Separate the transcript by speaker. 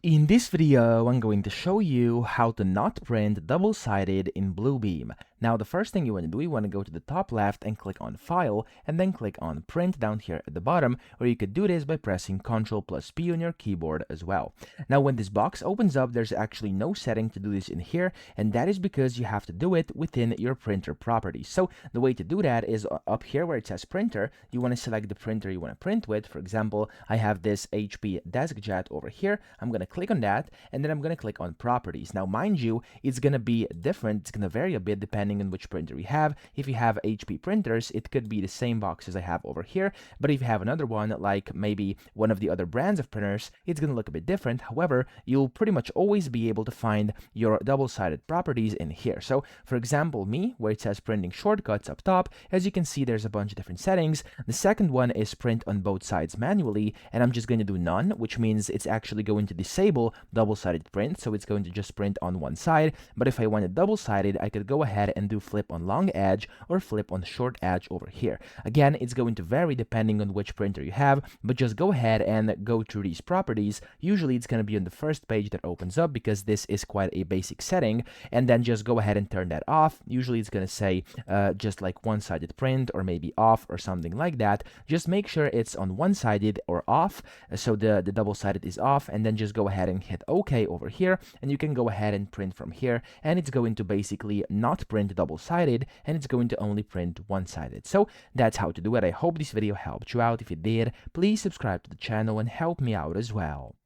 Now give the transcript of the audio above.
Speaker 1: In this video, I'm going to show you how to not print double-sided in Bluebeam. Now, the first thing you want to do, you want to go to the top left and click on File, and then click on Print down here at the bottom, or you could do this by pressing Ctrl+P on your keyboard as well. Now, when this box opens up, there's actually no setting to do this in here, and that is because you have to do it within your printer properties. So the way to do that is up here where it says Printer, you want to select the printer you want to print with. For example, I have this HP DeskJet over here. I'm going to click on that, and then I'm going to click on Properties. Now, mind you, it's going to be different. It's going to vary a bit depending on which printer you have. If you have HP printers, it could be the same box as I have over here, but if you have another one, like maybe one of the other brands of printers, it's going to look a bit different. However, you'll pretty much always be able to find your double-sided properties in here. So, for example, me, where it says Printing Shortcuts up top, as you can see, there's a bunch of different settings. The second one is Print on both sides manually, and I'm just going to do None, which means it's actually going to disable double-sided print, so it's going to just print on one side. But if I wanted double-sided, I could go ahead and do Flip on long edge or Flip on short edge over here. Again, it's going to vary depending on which printer you have, but just go ahead and go through these properties. Usually it's going to be on the first page that opens up because this is quite a basic setting, and then just go ahead and turn that off. Usually it's going to say just like one-sided print or maybe off or something like that. Just make sure it's on one-sided or off, so the double-sided is off, and then just go ahead and hit OK over here, and you can go ahead and print from here, and it's going to basically not print double-sided, and it's going to only print one-sided. So that's how to do it. I hope this video helped you out. If it did, please subscribe to the channel and help me out as well.